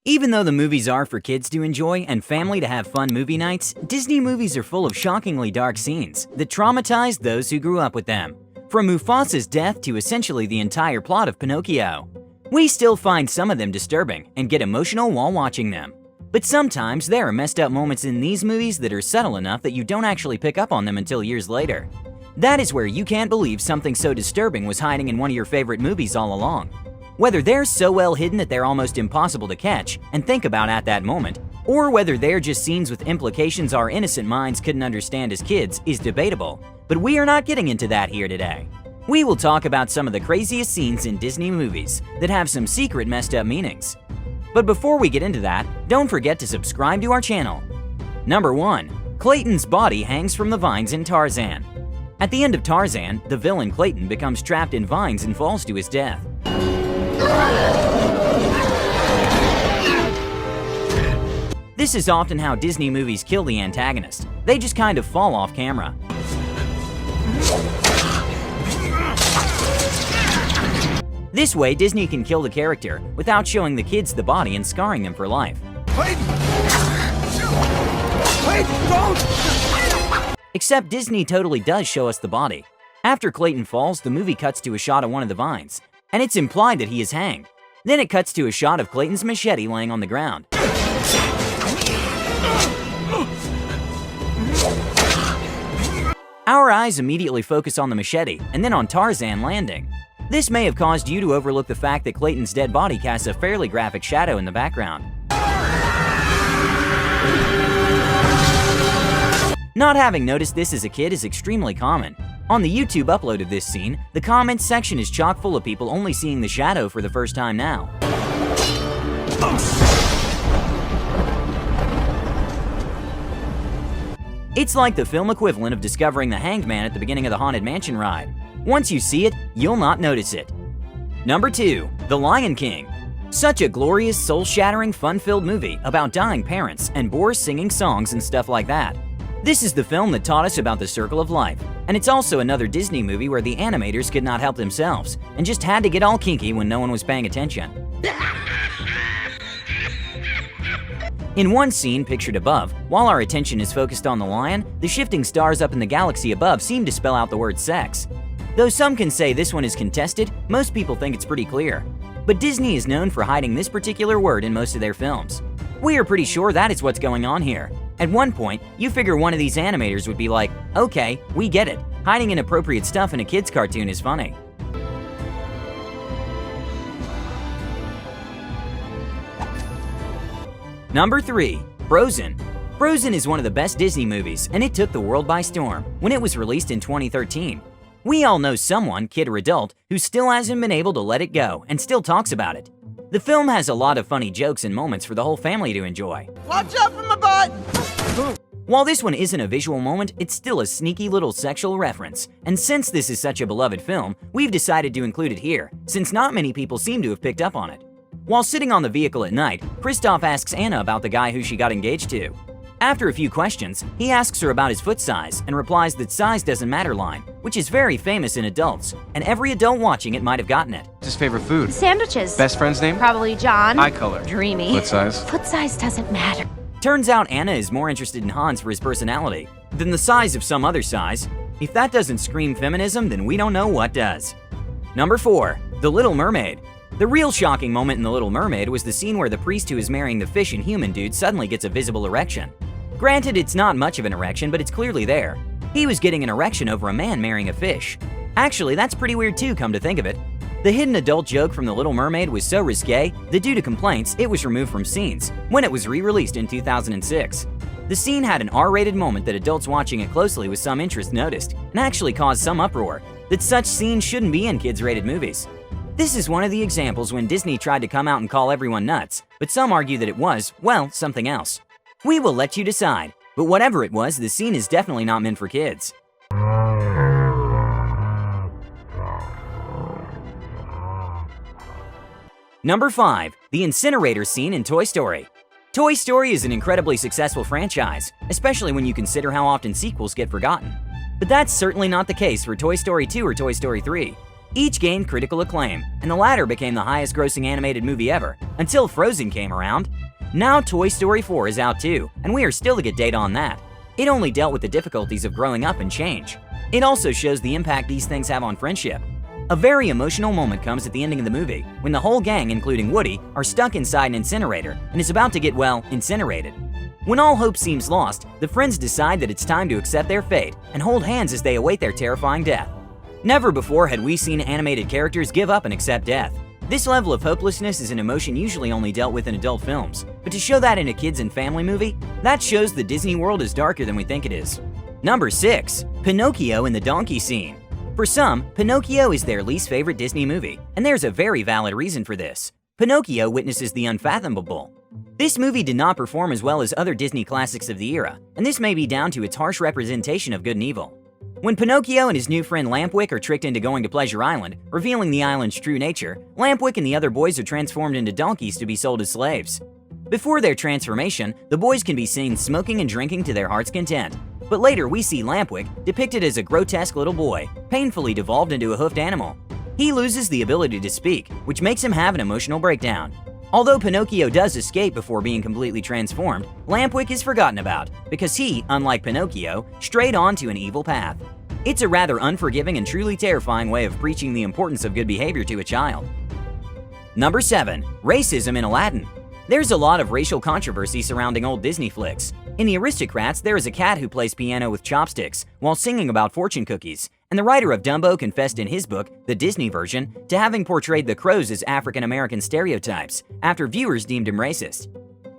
Even though the movies are for kids to enjoy and family to have fun movie nights, Disney movies are full of shockingly dark scenes that traumatize those who grew up with them. From Mufasa's death to essentially the entire plot of Pinocchio. We still find some of them disturbing and get emotional while watching them. But sometimes there are messed up moments in these movies that are subtle enough that you don't actually pick up on them until years later. That is where you can't believe something so disturbing was hiding in one of your favorite movies all along. Whether they're so well hidden that they're almost impossible to catch and think about at that moment, or whether they're just scenes with implications our innocent minds couldn't understand as kids is debatable, but we are not getting into that here today. We will talk about some of the craziest scenes in Disney movies that have some secret messed up meanings. But before we get into that, don't forget to subscribe to our channel. Number 1. Clayton's body hangs from the vines in Tarzan. At the end of Tarzan, the villain Clayton becomes trapped in vines and falls to his death. This is often how Disney movies kill the antagonist. They just kind of fall off camera. This way, Disney can kill the character without showing the kids the body and scarring them for life. Clayton! Clayton, don't! Except Disney totally does show us the body. After Clayton falls, the movie cuts to a shot of one of the vines, and it's implied that he is hanged. Then it cuts to a shot of Clayton's machete laying on the ground. Our eyes immediately focus on the machete and then on Tarzan landing. This may have caused you to overlook the fact that Clayton's dead body casts a fairly graphic shadow in the background. Not having noticed this as a kid is extremely common. On the YouTube upload of this scene, the comments section is chock full of people only seeing the shadow for the first time now. It's like the film equivalent of discovering the Hanged Man at the beginning of the Haunted Mansion ride. Once you see it, you'll not notice it. Number 2. The Lion King. Such a glorious, soul-shattering, fun-filled movie about dying parents and boars singing songs and stuff like that. This is the film that taught us about the circle of life, and it's also another Disney movie where the animators could not help themselves and just had to get all kinky when no one was paying attention. In one scene pictured above, while our attention is focused on the lion, the shifting stars up in the galaxy above seem to spell out the word sex. Though some can say this one is contested, most people think it's pretty clear. But Disney is known for hiding this particular word in most of their films. We are pretty sure that is what's going on here. At one point, you figure one of these animators would be like, okay, we get it. Hiding inappropriate stuff in a kid's cartoon is funny. Number 3. Frozen. Frozen is one of the best Disney movies, and it took the world by storm when it was released in 2013. We all know someone, kid or adult, who still hasn't been able to let it go and still talks about it. The film has a lot of funny jokes and moments for the whole family to enjoy. Watch out for my butt! While this one isn't a visual moment, it's still a sneaky little sexual reference. And since this is such a beloved film, we've decided to include it here, since not many people seem to have picked up on it. While sitting on the vehicle at night, Kristoff asks Anna about the guy who she got engaged to. After a few questions, he asks her about his foot size and replies that size doesn't matter line, which is very famous in adults, and every adult watching it might have gotten it. His favorite food? Sandwiches. Best friend's name? Probably John. Eye color? Dreamy. Foot size? Foot size doesn't matter. Turns out Anna is more interested in Hans for his personality than the size of some other size. If that doesn't scream feminism, then we don't know what does. Number 4. The Little Mermaid. The real shocking moment in The Little Mermaid was the scene where the priest who is marrying the fish and human dude suddenly gets a visible erection. Granted, it's not much of an erection, but it's clearly there. He was getting an erection over a man marrying a fish. Actually, that's pretty weird too, come to think of it. The hidden adult joke from The Little Mermaid was so risque that due to complaints, it was removed from scenes when it was re-released in 2006. The scene had an R-rated moment that adults watching it closely with some interest noticed, and actually caused some uproar that such scenes shouldn't be in kids-rated movies. This is one of the examples when Disney tried to come out and call everyone nuts, but some argue that it was, well, something else. We will let you decide, but whatever it was, the scene is definitely not meant for kids. Number 5. The incinerator scene in Toy Story. Toy Story is an incredibly successful franchise, especially when you consider how often sequels get forgotten. But that's certainly not the case for Toy Story 2 or Toy Story 3. Each gained critical acclaim, and the latter became the highest-grossing animated movie ever, until Frozen came around. Now Toy Story 4 is out too, and we are still to get data on that. It only dealt with the difficulties of growing up and change. It also shows the impact these things have on friendship. A very emotional moment comes at the ending of the movie, when the whole gang, including Woody, are stuck inside an incinerator and is about to get, well, incinerated. When all hope seems lost, the friends decide that it's time to accept their fate and hold hands as they await their terrifying death. Never before had we seen animated characters give up and accept death. This level of hopelessness is an emotion usually only dealt with in adult films, but to show that in a kids and family movie, that shows the Disney world is darker than we think it is. Number 6. Pinocchio in the donkey scene. For some, Pinocchio is their least favorite Disney movie, and there's a very valid reason for this. Pinocchio witnesses the unfathomable. This movie did not perform as well as other Disney classics of the era, and this may be down to its harsh representation of good and evil. When Pinocchio and his new friend Lampwick are tricked into going to Pleasure Island, revealing the island's true nature, Lampwick and the other boys are transformed into donkeys to be sold as slaves. Before their transformation, the boys can be seen smoking and drinking to their heart's content. But later we see Lampwick depicted as a grotesque little boy, painfully devolved into a hoofed animal. He loses the ability to speak, which makes him have an emotional breakdown. Although Pinocchio does escape before being completely transformed, Lampwick is forgotten about, because he, unlike Pinocchio, strayed onto an evil path. It's a rather unforgiving and truly terrifying way of preaching the importance of good behavior to a child. Number 7. Racism in Aladdin. There's a lot of racial controversy surrounding old Disney flicks. In the Aristocats, there is a cat who plays piano with chopsticks while singing about fortune cookies, and the writer of Dumbo confessed in his book, the Disney version, to having portrayed the crows as African-American stereotypes after viewers deemed him racist.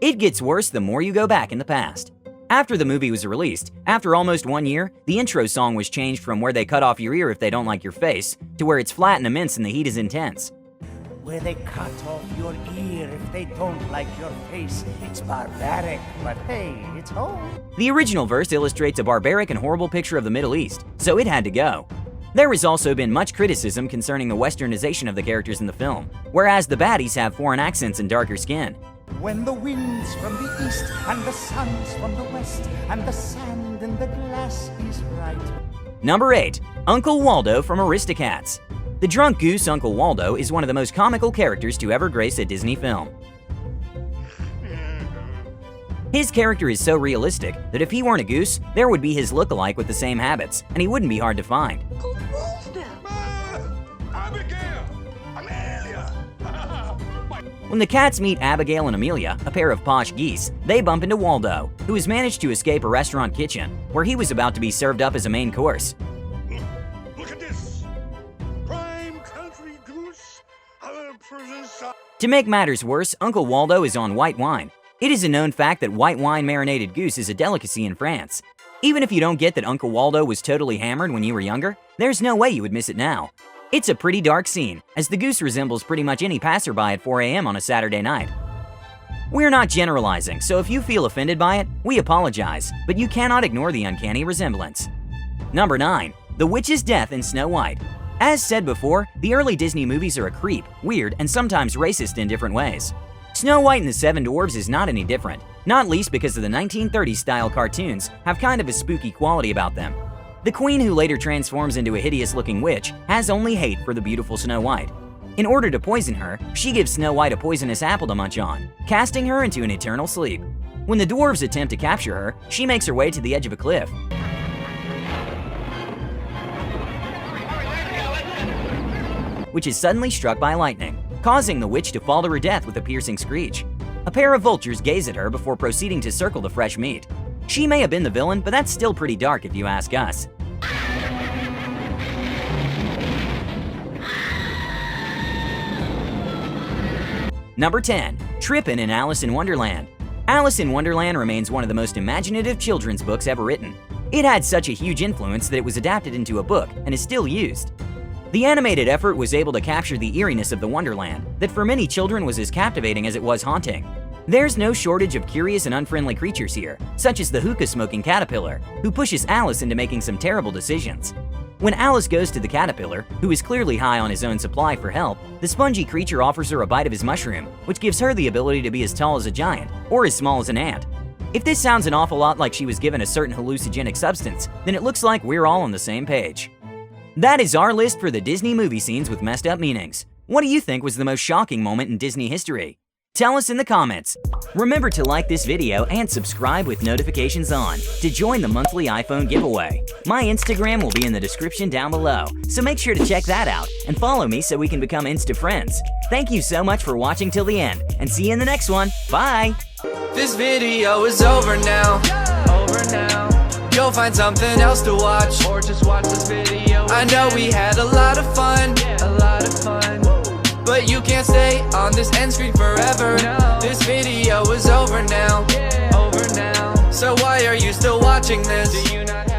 It gets worse the more you go back in the past. After the movie was released, after almost 1 year, the intro song was changed from where they cut off your ear if they don't like your face, to where it's flat and immense and the heat is intense. Where they cut off your ear if they don't like your face. It's barbaric, but hey, it's home. The original verse illustrates a barbaric and horrible picture of the Middle East, so it had to go. There has also been much criticism concerning the westernization of the characters in the film, whereas the baddies have foreign accents and darker skin. When the wind's from the east and the sun's from the west and the sand in the glass is right. Number 8. Uncle Waldo from Aristocats. The drunk goose Uncle Waldo is one of the most comical characters to ever grace a Disney film. His character is so realistic that if he weren't a goose, there would be his look-alike with the same habits, and he wouldn't be hard to find. When the cats meet Abigail and Amelia, a pair of posh geese, they bump into Waldo, who has managed to escape a restaurant kitchen, where he was about to be served up as a main course. To make matters worse, Uncle Waldo is on white wine. It is a known fact that white wine marinated goose is a delicacy in France. Even if you don't get that Uncle Waldo was totally hammered when you were younger, there's no way you would miss it now. It's a pretty dark scene, as the goose resembles pretty much any passerby at 4 a.m. on a Saturday night. We're not generalizing, so if you feel offended by it, we apologize, but you cannot ignore the uncanny resemblance. Number 9. The Witch's Death in Snow White. As said before, the early Disney movies are a creep, weird, and sometimes racist in different ways. Snow White and the Seven Dwarfs is not any different, not least because of the 1930s style cartoons have kind of a spooky quality about them. The queen, who later transforms into a hideous-looking witch, has only hate for the beautiful Snow White. In order to poison her, she gives Snow White a poisonous apple to munch on, casting her into an eternal sleep. When the dwarves attempt to capture her, she makes her way to the edge of a cliff, which is suddenly struck by lightning, causing the witch to fall to her death with a piercing screech. A pair of vultures gaze at her before proceeding to circle the fresh meat. She may have been the villain, but that's still pretty dark if you ask us. Number 10. Trippin' in Alice in Wonderland. Alice in Wonderland remains one of the most imaginative children's books ever written. It had such a huge influence that it was adapted into a book and is still used. The animated effort was able to capture the eeriness of the Wonderland that for many children was as captivating as it was haunting. There's no shortage of curious and unfriendly creatures here, such as the hookah-smoking caterpillar, who pushes Alice into making some terrible decisions. When Alice goes to the caterpillar, who is clearly high on his own supply, for help, the spongy creature offers her a bite of his mushroom, which gives her the ability to be as tall as a giant, or as small as an ant. If this sounds an awful lot like she was given a certain hallucinogenic substance, then it looks like we're all on the same page. That is our list for the Disney movie scenes with messed up meanings. What do you think was the most shocking moment in Disney history? Tell us in the comments. Remember to like this video and subscribe with notifications on to join the monthly iPhone giveaway. My Instagram will be in the description down below, so make sure to check that out and follow me so we can become Insta friends. Thank you so much for watching till the end, and see you in the next one. Bye! This video is over now. Go find something else to watch, or just watch this video. I know we had a lot of fun, but you can't stay on this end screen forever. This video is over now. So why are you still watching this? Do you not